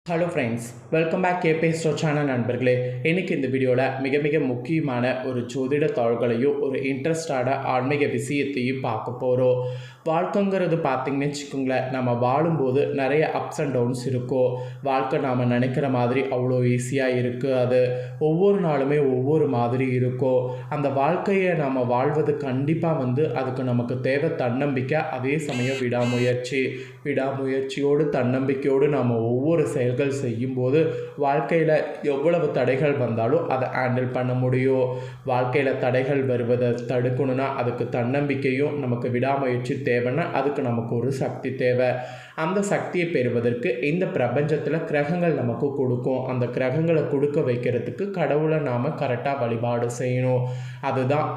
Hello friends, welcome back கேபே ஸ்டோ channel நண்பர்களே. இன்றைக்கி இந்த வீடியோவில் மிக மிக முக்கியமான ஒரு ஜோதிட தாள்களையும் ஒரு இன்ட்ரெஸ்டான ஆன்மீக விஷயத்தையும் பார்க்க போகிறோம். வாழ்க்கைங்கிறது பார்த்திங்கன்னு வச்சுக்கோங்களேன், நம்ம வாழும்போது நிறைய அப்ஸ் அண்ட் டவுன்ஸ் இருக்கும். வாழ்க்கை நாம் நினைக்கிற மாதிரி அவ்வளோ ஈஸியாக இருக்குது. அது ஒவ்வொரு நாளுமே ஒவ்வொரு மாதிரி இருக்கும். அந்த வாழ்க்கையை நம்ம வாழ்வது கண்டிப்பாக அதுக்கு நமக்கு தேவை தன்னம்பிக்கை, அதே சமயம் விடாமுயற்சியோடு தன்னம்பிக்கையோடு நாம் ஒவ்வொரு செயல்கள் செய்யும்போது வாழ்க்கையில் எவ்வளவு தடைகள் வந்தாலும் அதை ஹேண்டில் பண்ண முடியும். வாழ்க்கையில் தடைகள் வருவதை தடுக்கணும்னா அதுக்கு தன்னம்பிக்கையும் நமக்கு விடாமுயற்சி தேவைன்னா அதுக்கு நமக்கு ஒரு சக்தி தேவை. அந்த சக்தியை பெறுவதற்கு இந்த பிரபஞ்சத்தில் கிரகங்கள் நமக்கு கொடுக்கும். அந்த கிரகங்களை கொடுக்க வைக்கிறதுக்கு கடவுளை நாம் கரெக்டாக வழிபாடு செய்யணும். அதுதான்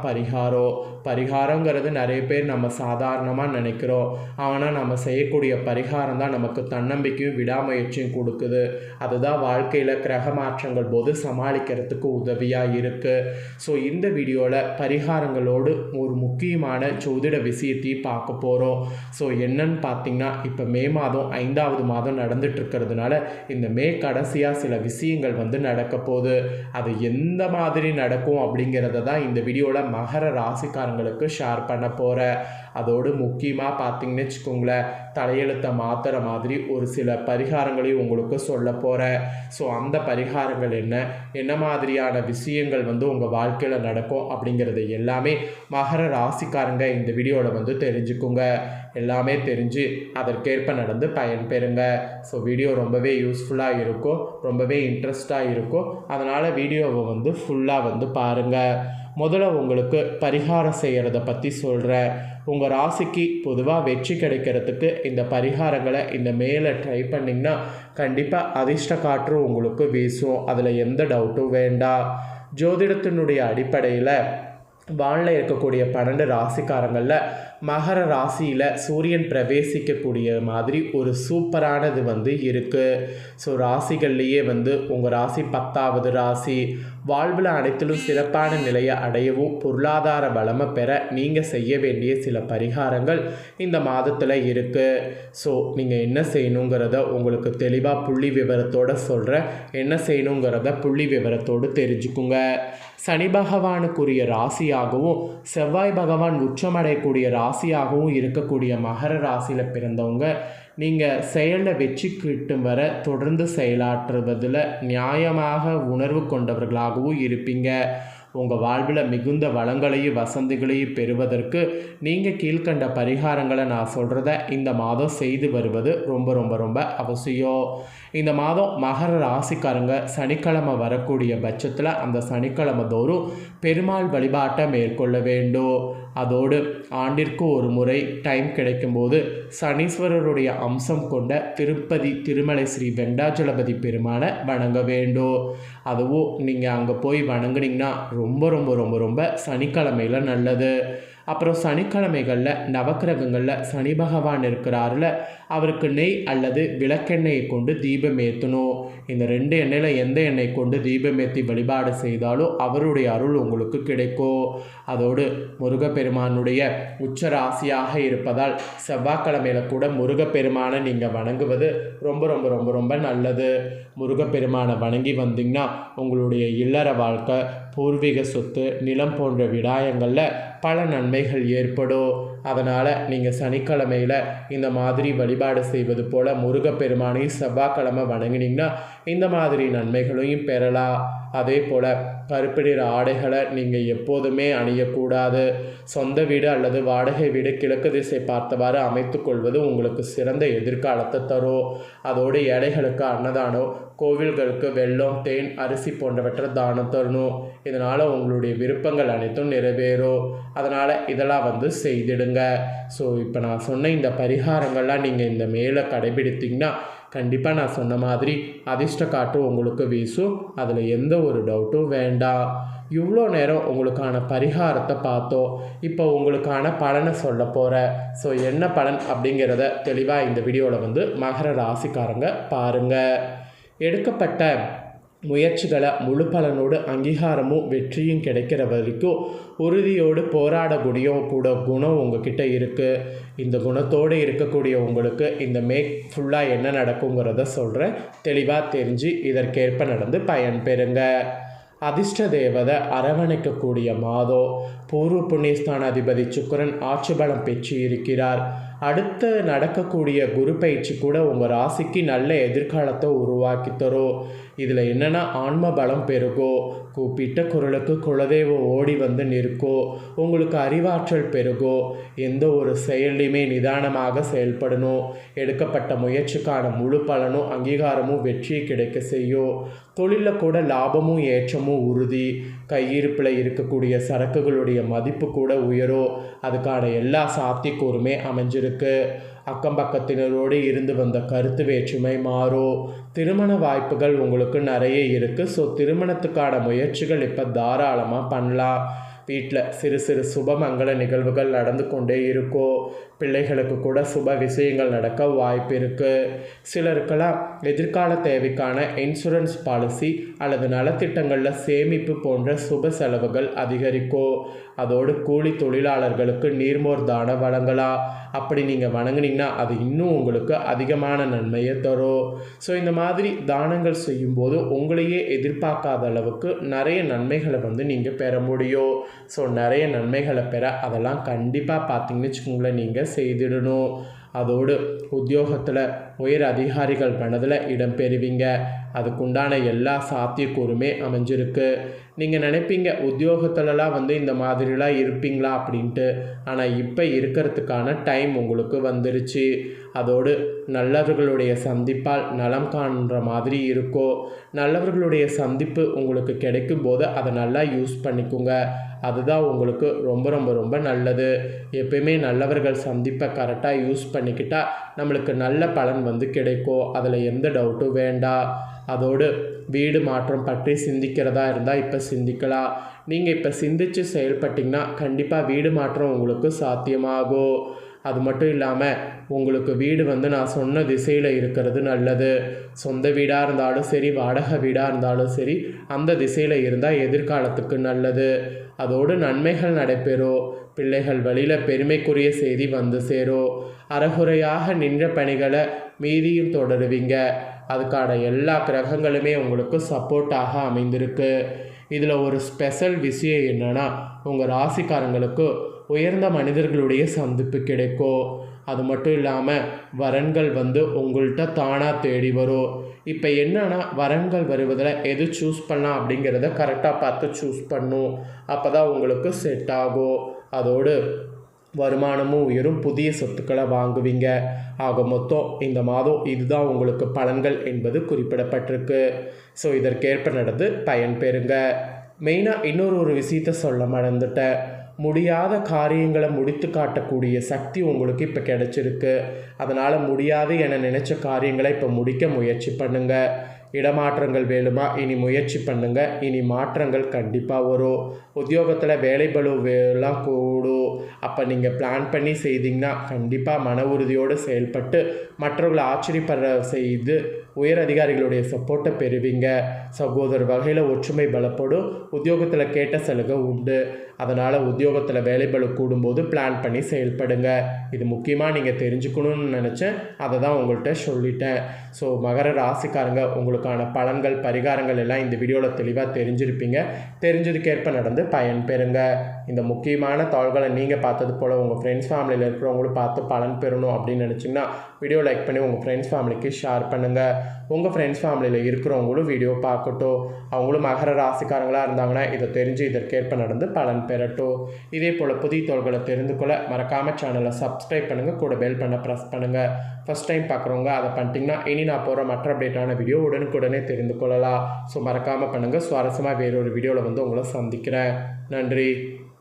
பரிகாரங்கிறது நிறைய பேர் நம்ம சாதாரணமாக நினைக்கிறோம். ஆனால் நம்ம செய்யக்கூடிய பரிகாரம் தான் நமக்கு தன்னம்பிக்கையும் விடாமுயற்சியும் கொடுக்குது. அதுதான் வாழ்க்கையில் கிரக மாற்றங்கள் போது சமாளிக்கிறதுக்கு உதவியாக இருக்குது. ஸோ இந்த வீடியோவில் பரிகாரங்களோடு ஒரு முக்கியமான ஜோதிட விஷயத்தையும் பார்க்க போகிறோம். ஸோ என்னன்னு பார்த்தீங்கன்னா, இப்போ மே மாதம் 5வது மாதம் நடந்துட்டு இருக்கிறதுனால இந்த மே கடைசியாக சில விஷயங்கள் நடக்க போகுது. அது எந்த மாதிரி நடக்கும் அப்படிங்கிறத தான் இந்த வீடியோவில் மகர ராசிக்காரங்களுக்கு ஷேர் பண்ண போகிறேன். அதோடு முக்கியமாக பார்த்தீங்கன்னு வச்சுக்கோங்களேன், தலையெழுத்தை மாற்றுற மாதிரி ஒரு சில பரிகாரங்களையும் உங்களுக்கு சொல்ல போகிறேன். ஸோ அந்த பரிகாரங்கள் என்ன மாதிரியான விஷயங்கள் உங்கள் வாழ்க்கையில் நடக்கும் அப்படிங்கிறது எல்லாமே மகர ராசிக்காரங்க இந்த வீடியோவில் தெரிஞ்சுக்குங்க. எல்லாமே தெரிஞ்சு அதற்கேற்ப நடந்து பயன்பெறுங்க. ஸோ வீடியோ ரொம்பவே யூஸ்ஃபுல்லாக இருக்கும், ரொம்பவே இன்ட்ரெஸ்டாக இருக்கும். அதனால் வீடியோவை ஃபுல்லாக பாருங்கள். முதல்ல உங்களுக்கு பரிகாரம் செய்கிறத பற்றி சொல்கிறேன். உங்கள் ராசிக்கு பொதுவாக வெற்றி கிடைக்கிறதுக்கு இந்த பரிகாரங்களை இந்த மேலே ட்ரை பண்ணிங்கன்னா கண்டிப்பாக அதிர்ஷ்ட காற்று உங்களுக்கு வீசும். அதில் எந்த டவுட்டும் வேண்டாம். ஜோதிடத்தினுடைய அடிப்படையில் வானில் இருக்கக்கூடிய 12 ராசிக்காரங்களில் மகர ராசியில் சூரியன் பிரவேசிக்கக்கூடிய மாதிரி ஒரு சூப்பரானது இருக்குது. ஸோ ராசிகள்லேயே உங்கள் ராசி 10வது ராசி. வாழ்வில் அனைத்திலும் சிறப்பான நிலையை அடையவும் பொருளாதார வளமை பெற நீங்கள் செய்ய வேண்டிய சில பரிகாரங்கள் இந்த மாதத்தில் இருக்குது. ஸோ நீங்கள் என்ன செய்யணுங்கிறத உங்களுக்கு தெளிவாக புள்ளி விவரத்தோடு சொல்கிறேன். என்ன செய்யணுங்கிறத புள்ளி விவரத்தோடு தெரிஞ்சுக்குங்க. சனி பகவானுக்குரிய ராசியாகவும் செவ்வாய் பகவான் உச்சமடையக்கூடிய ராசியாகவும் இருக்கக்கூடிய மகர ராசியில் பிறந்தவங்க நீங்கள் செயலில் வெற்றி கிட்டும் வர தொடர்ந்து செயலாற்றுவதில் நியாயமாக உணர்வு கொண்டவர்களாகவும் இருப்பீங்க. உங்கள் வாழ்வில் மிகுந்த வளங்களையும் வசந்திகளையும் பெறுவதற்கு நீங்கள் கீழ்கண்ட பரிகாரங்களை நான் சொல்கிறத இந்த மாதம் செய்து வருவது ரொம்ப ரொம்ப ரொம்ப அவசியம். இந்த மாதம் மகர ராசிக்காரங்க சனிக்கிழமை வரக்கூடிய பட்சத்தில் அந்த சனிக்கிழமை தோறும் பெருமாள் வழிபாட்டை மேற்கொள்ள வேண்டும். அதோடு ஆண்டிற்கு ஒரு முறை டைம் கிடைக்கும்போது சனீஸ்வரருடைய அம்சம் கொண்ட திருப்பதி திருமலை ஸ்ரீ வெங்கடாஜலபதி பெருமானை வணங்க வேண்டும். அதுவும் நீங்கள் அங்கே போய் வணங்குனீங்கன்னா ரொம்ப ரொம்ப ரொம்ப ரொம்ப சனிக்கிழமையில் நல்லது. அப்புறம் சனிக்கிழமைகளில் நவக்கிரகங்களில் சனி பகவான் இருக்கிறாருல, அவருக்கு நெய் அல்லது விளக்கெண்ணெயை கொண்டு தீபம் ஏற்றணும். இந்த 2 எண்ணெயில் எந்த எண்ணெய் கொண்டு தீபம் ஏற்றி வழிபாடு செய்தாலும் அவருடைய அருள் உங்களுக்கு கிடைக்கும். அதோடு முருகப்பெருமானுடைய உச்ச ராசியாக இருப்பதால் செவ்வாய்க்கிழமையில் கூட முருகப்பெருமானை நீங்கள் வணங்குவது ரொம்ப ரொம்ப ரொம்ப ரொம்ப நல்லது. முருகப்பெருமானை வணங்கி வந்தீங்கன்னா உங்களுடைய இல்லற வாழ்க்கை, பூர்வீக சொத்து, நிலம் போன்ற விடாயங்களில் பல நன்மைகள் ஏற்படும். அதனால் நீங்கள் சனிக்கிழமையில் இந்த மாதிரி வழிபாடு செய்வது போல் முருகப்பெருமானையும் செவ்வாய்க்கிழமை வணங்கினீங்கன்னா இந்த மாதிரி நன்மைகளையும் பெறலாம். அதே போல் கருப்பு நிற ஆடைகளை நீங்கள் எப்போதுமே அணியக்கூடாது. சொந்த வீடு அல்லது வாடகை வீடு கிழக்கு திசை பார்த்தவாறு அமைத்து கொள்வது உங்களுக்கு சிறந்த எதிர்காலத்தை தரும். அதோடு ஏழைகளுக்கு அன்னதானம், கோவில்களுக்கு வெல்லம், தேன், அரிசி போன்றவற்றை தானம் தரணும். இதனால் உங்களுடைய விருப்பங்கள் அனைத்தும் நிறைவேறும். அதனால் இதெல்லாம் செய்திடுங்க. ஸோ இப்போ நான் சொன்ன இந்த பரிகாரங்கள்லாம் நீங்கள் இந்த மேலே கடைபிடித்திங்கன்னா கண்டிப்பாக நான் சொன்ன மாதிரி அதிர்ஷ்ட காற்று உங்களுக்கு வீசும். அதில் எந்த ஒரு டவுட்டும் வேண்டாம். இவ்வளோ நேரம் உங்களுக்கான பரிகாரத்தை பார்த்தோம். இப்போ உங்களுக்கான பலனை சொல்ல போகிறேன். ஸோ என்ன பலன் அப்படிங்கிறத தெளிவாக இந்த வீடியோவில் மகர ராசிக்காரங்க பாருங்கள். எடுக்கப்பட்ட முயற்சிகளை முழு பலனோடு அங்கீகாரமும் வெற்றியும் கிடைக்கிற வரைக்கும் உறுதியோடு போராடக்கூடிய கூட குணம் உங்ககிட்ட இருக்குது. இந்த குணத்தோடு இருக்கக்கூடிய உங்களுக்கு இந்த ஃபுல்லாக என்ன நடக்குங்கிறத சொல்கிறேன். தெளிவாக தெரிஞ்சு இதற்கேற்ப நடந்து பயன் பெறுங்க. அதிர்ஷ்ட தேவதை அரவணைக்கக்கூடிய மாதம். பூர்வ புண்ணியஸ்தான அதிபதி சுக்கிரன் ஆட்சி பலம் பெற்று இருக்கிறார். அடுத்து நடக்கக்கூடிய குரு பயிற்சி கூட உங்கள் ராசிக்கு நல்ல எதிர்காலத்தை உருவாக்கி தரும். இதில் என்னென்னா ஆன்ம பலம் பெருகும். கூப்பிட்ட குரலுக்கு குலதெய்வம் ஓடி வந்து நிற்கும். உங்களுக்கு அறிவாற்றல் பெருகும். எந்த ஒரு செயலையுமே நிதானமாக செயல்படணும். எடுக்கப்பட்ட முயற்சிக்கான முழு பலனும் அங்கீகாரமும் வெற்றியை கிடைக்க செய்யும். தொழிலில் கூட லாபமும் ஏற்றமும் உறுதி. கையிருப்பில் இருக்கக்கூடிய சரக்குகளுடைய மதிப்பு கூட உயரும். அதுக்கான எல்லா சாத்தியக்கூறுமே அமைஞ்சிருக்கு. அக்கம் பக்கத்தினரோடு இருந்து வந்த கருத்து வேற்றுமை மாறும். திருமண வாய்ப்புகள் உங்களுக்கு நிறைய இருக்குது. ஸோ திருமணத்துக்கான முயற்சிகள் இப்போ தாராளமாக பண்ணலாம். வீட்டில் சிறு சிறு சுபமங்கல நிகழ்வுகள் நடந்து கொண்டே இருக்கும். பிள்ளைகளுக்கு கூட சுப விஷயங்கள் நடக்க வாய்ப்பு இருக்குது. சிலருக்கெல்லாம் எதிர்கால தேவைக்கான இன்சூரன்ஸ் பாலிசி அல்லது நலத்திட்டங்களில் சேமிப்பு போன்ற சுப செலவுகள் அதிகரிக்கும். அதோடு கூலி தொழிலாளர்களுக்கு நீர்மோர் தானம் வழங்கலாம். அப்படி நீங்கள் வணங்குனீங்கன்னா அது இன்னும் உங்களுக்கு அதிகமான நன்மையை தரும். ஸோ இந்த மாதிரி தானங்கள் செய்யும்போது உங்களையே எதிர்பார்க்காத அளவுக்கு நிறைய நன்மைகளை நீங்கள் பெற முடியும். ஸோ நிறைய நன்மைகளை பெற அதெல்லாம் கண்டிப்பாக பார்த்தீங்கன்னு வச்சுக்கோங்களேன் நீங்கள் செய்திடணும். அதோடு உத்தியோகத்தில் உயர் அதிகாரிகள் மனதில் இடம் பெறுவீங்க. அதுக்குண்டான எல்லா சாத்தியக்கூறுமே அமைஞ்சிருக்கு. நீங்கள் நினைப்பீங்க உத்தியோகத்துலலாம் இந்த மாதிரிலாம் இருப்பீங்களா அப்படின்ட்டு. ஆனால் இப்போ இருக்கிறதுக்கான டைம் உங்களுக்கு வந்துருச்சு. அதோடு நல்லவர்களுடைய சந்திப்பால் நலம் காண்ற மாதிரி இருக்கும். நல்லவர்களுடைய சந்திப்பு உங்களுக்கு கிடைக்கும் போது அதை நல்லா யூஸ் பண்ணிக்கோங்க. அதுதான் உங்களுக்கு ரொம்ப ரொம்ப ரொம்ப நல்லது. எப்பயுமே நல்லவர்கள் சந்திப்பை கரெக்டாக யூஸ் பண்ணிக்கிட்டால் நம்மளுக்கு நல்ல பலன் கிடைக்கும். அதில் எந்த டவுட்டும் வேண்டாம். அதோடு வீடு மாற்றம் பற்றி சிந்திக்கிறதா இருந்தால் இப்போ சிந்திக்கலாம். நீங்கள் இப்போ சிந்தித்து செயல்பட்டிங்கன்னா கண்டிப்பாக வீடு மாற்றம் உங்களுக்கு சாத்தியமாகும். அது மட்டும் இல்லாமல் உங்களுக்கு வீடு நான் சொன்ன திசையில் இருக்கிறது நல்லது. சொந்த வீடாக இருந்தாலும் சரி, வாடகை வீடாக இருந்தாலும் சரி, அந்த திசையில் இருந்தால் எதிர்காலத்துக்கு நல்லது. அதோடு நன்மைகள் நடைபெறும். பிள்ளைகள் வழியில் பெருமைக்குரிய செய்தி வந்து சேரும். அறகுறையாக நின்ற பணிகளை மீதியும் தொடருவீங்க. அதுக்கான எல்லா கிரகங்களுமே உங்களுக்கு சப்போர்ட்டாக அமைந்திருக்கு. இதில் ஒரு ஸ்பெஷல் விஷயம் என்னென்னா உங்கள் ராசிக்காரங்களுக்கு உயர்ந்த மனிதர்களுடைய சந்திப்பு கிடைக்கும். அது மட்டும் இல்லாமல் வரன்கள் உங்கள்கிட்ட தானாக தேடி வரும். இப்போ என்னன்னா வரன்கள் வருவதில் எது சூஸ் பண்ணலாம் அப்படிங்கிறத கரெக்டாக பார்த்து சூஸ் பண்ணும். அப்போ தான் உங்களுக்கு செட் ஆகும். அதோடு வருமானமும் உயரும். புதிய சொத்துக்களை வாங்குவீங்க. ஆக மொத்தம் இந்த மாதம் இதுதான் உங்களுக்கு பலன்கள் என்பது குறிப்பிடப்பட்டிருக்கு. ஸோ இதற்கேற்ப நடந்து பயன் பெறுங்க. மெயினாக இன்னொரு விஷயத்த சொல்ல மறந்துட்டேன். முடியாத காரியங்களை முடித்து காட்டக்கூடிய சக்தி உங்களுக்கு இப்போ கிடைச்சிருக்கு. அதனால் முடியாது என நினச்ச காரியங்களை இப்போ முடிக்க முயற்சி பண்ணுங்கள். இடமாற்றங்கள் வேணுமா? இனி முயற்சி பண்ணுங்கள். இனி மாற்றங்கள் கண்டிப்பாக வரும். உத்தியோகத்தில் வேலைபளு எல்லாம் கூடும். அப்போ நீங்கள் பிளான் பண்ணி செய்தீங்கன்னா கண்டிப்பாக மன உறுதியோடு செயல்பட்டு மற்றவர்களை ஆச்சரியப்படுற செய்து உயர் அதிகாரிகளுடைய சப்போர்ட்டை பெறுவீங்க. சகோதர வகையில் ஒற்றுமை பலப்படும். உத்தியோகத்தில் கேட்ட சலுகை உண்டு. அதனால் உத்தியோகத்தில் வேலைபளு கூடும்போது பிளான் பண்ணி செயல்படுங்க. இது முக்கியமாக நீங்கள் தெரிஞ்சுக்கணும்னு நினச்சேன். அதை தான் உங்கள்கிட்ட சொல்லிட்டேன். ஸோ மகர ராசிக்காரங்க உங்களுக்கான பலன்கள் பரிகாரங்கள் எல்லாம் இந்த வீடியோவில் தெளிவாக தெரிஞ்சிருப்பீங்க. தெரிஞ்சதுக்கேற்ப நடந்து பயன் பெறுங்க. இந்த முக்கியமான தாள்களை நீங்கள் பார்த்தது போல் உங்கள் ஃப்ரெண்ட்ஸ் ஃபேமிலியில் இருக்கிறவங்களும் பார்த்து பலன் பெறணும் அப்படின்னு நினச்சிங்கன்னா வீடியோ லைக் பண்ணி உங்கள் ஃப்ரெண்ட்ஸ் ஃபேமிலிக்கு ஷேர் பண்ணுங்கள். உங்கள் ஃப்ரெண்ட்ஸ் ஃபேமிலியில் இருக்கிறவங்களும் வீடியோ பார்க்கட்டும். அவங்களும் மகர ராசிக்காரங்களாக இருந்தாங்கன்னா இதை தெரிஞ்சு இதற்கேற்ப நடந்து பலன் பெறட்டும். இதே போல் புதிய தோள்களை தெரிந்து கொள்ள மறக்காமல் சேனலை சப்ஸ்கிரைப் பண்ணுங்கள். கூட பெல் பண்ண ப்ரெஸ் பண்ணுங்கள். ஃபஸ்ட் டைம் பார்க்குறவங்க அதை பண்ணிட்டீங்கன்னா இனி நான் போகிற மற்ற அப்டேட்டான வீடியோ உடனுக்குடனே தெரிந்து கொள்ளலாம். ஸோ மறக்காமல் பண்ணுங்கள். சுவாரஸ்யமாக வேறொரு வீடியோவில் உங்களை சந்திக்கிறேன். நன்றி.